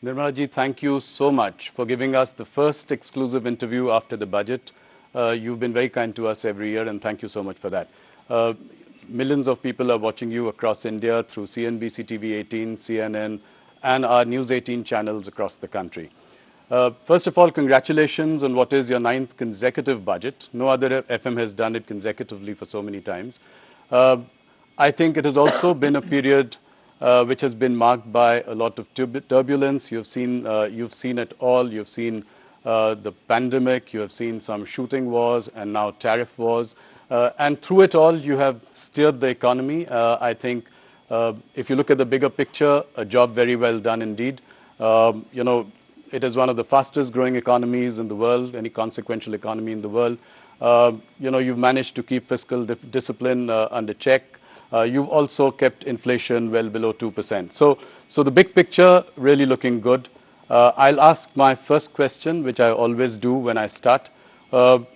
Nirmala ji, thank you so much for giving us the first exclusive interview after the budget. You've been very kind to us every year, and thank you so much for that. Millions of people are watching you across India through CNBC TV 18, CNN, and our News 18 channels across the country. First of all, congratulations on what is your 9th consecutive budget. No other FM has done it consecutively for so many times. I think it has also been a period which has been marked by a lot of turbulence. You've seen it all. You've seen the pandemic. You have seen some shooting wars and now tariff wars. And through it all, you have steered the economy. I think if you look at the bigger picture, a job very well done indeed. It is one of the fastest growing economies in the world, any consequential economy in the world. You've managed to keep fiscal discipline under check. You've also kept inflation well below 2%. So the big picture really looking good. I'll ask my first question, which I always do when I start. If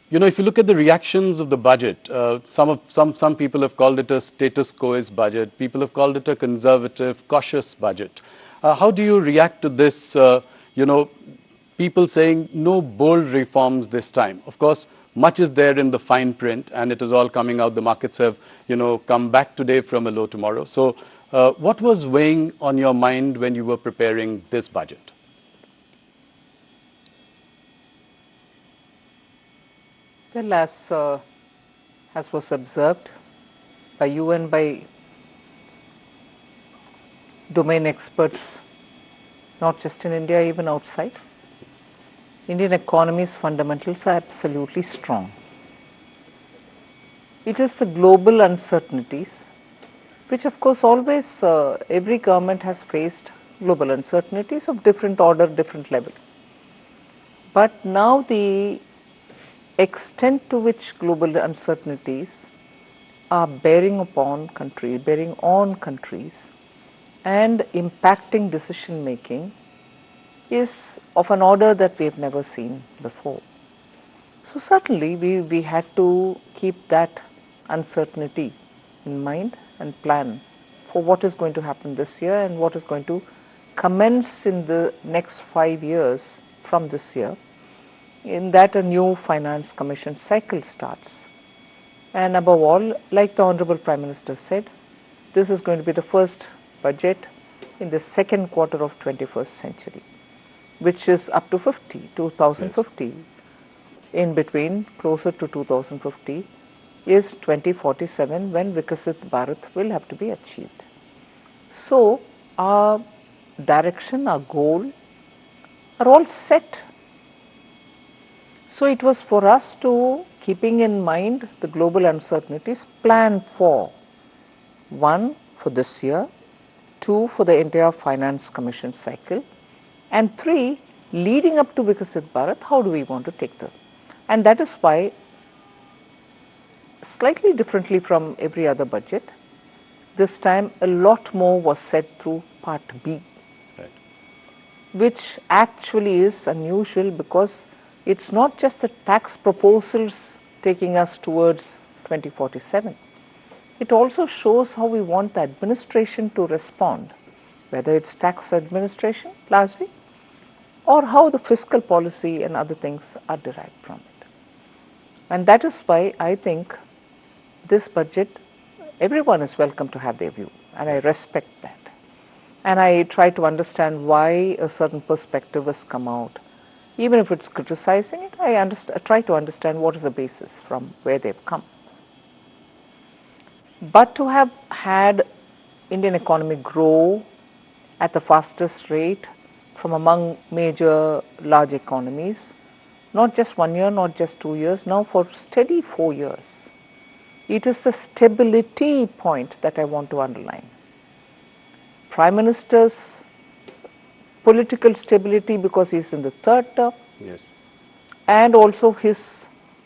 you look at the reactions of the budget, some people have called it a status quoist budget. People have called it a conservative, cautious budget. How do you react to this, people saying no bold reforms this time? Of course, much is there in the fine print, and it is all coming out. The markets have, come back today from a low tomorrow. So what was weighing on your mind when you were preparing this budget? Well, as was observed by you and by domain experts, not just in India, even outside, Indian economy's fundamentals are absolutely strong. It is the global uncertainties, which of course always every government has faced global uncertainties of different order, different level. But now the extent to which global uncertainties are bearing on countries and impacting decision making is of an order that we have never seen before. So certainly we had to keep that uncertainty in mind and plan for what is going to happen this year and what is going to commence in the next 5 years from this year. In that, a new finance commission cycle starts. And above all, like the Honorable Prime Minister said, this is going to be the first budget in the second quarter of 21st century, which is up to 2050. Yes. In between, closer to 2050, is 2047 when Viksit Bharat will have to be achieved. So our direction, our goal are all set. So it was for us to, keeping in mind the global uncertainties, plan for, 1, for this year, 2, for the entire finance commission cycle, and 3, leading up to Viksit Bharat, how do we want to take them? And that is why, slightly differently from every other budget, this time a lot more was said through Part B, right, which actually is unusual because it's not just the tax proposals taking us towards 2047. It also shows how we want the administration to respond, whether it's tax administration largely, or how the fiscal policy and other things are derived from it. And that is why I think this budget, everyone is welcome to have their view, and I respect that. And I try to understand why a certain perspective has come out. Even if it's criticizing it, I try to understand what is the basis from where they've come. But to have had Indian economy grow at the fastest rate from among major large economies, not just 1 year, not just 2 years, now for steady 4 years. It is the stability point that I want to underline. Prime Minister's political stability because he's in the third term. Yes. And also his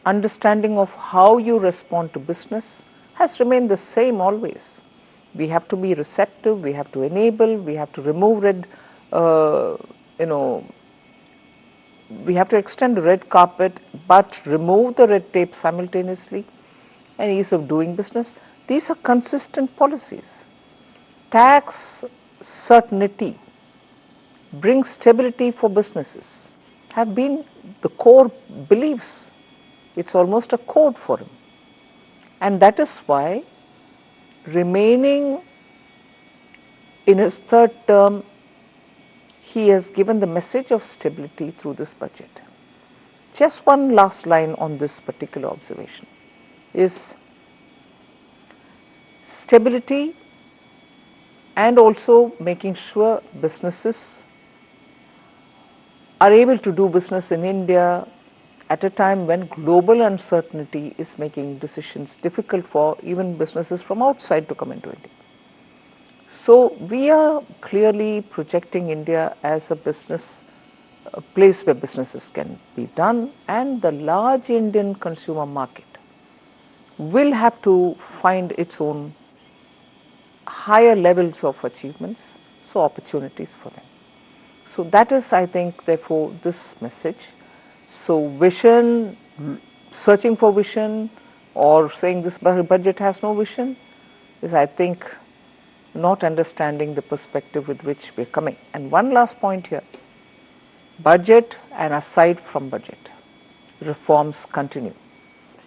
understanding of how you respond to business has remained the same always. We have to be receptive, we have to enable, we have to remove we have to extend the red carpet but remove the red tape simultaneously and ease of doing business. These are consistent policies. Tax certainty bring stability for businesses have been the core beliefs. It's almost a code for him. And that is why, remaining in his third term, he has given the message of stability through this budget. Just one last line on this particular observation is stability and also making sure businesses are able to do business in India at a time when global uncertainty is making decisions difficult for even businesses from outside to come into India. So we are clearly projecting India as a place where businesses can be done, and the large Indian consumer market will have to find its own higher levels of achievements, so opportunities for them. So that is, I think, therefore, this message. So vision, searching for vision, or saying this budget has no vision, is, I think, not understanding the perspective with which we are coming. And one last point here, budget and aside from budget, reforms continue.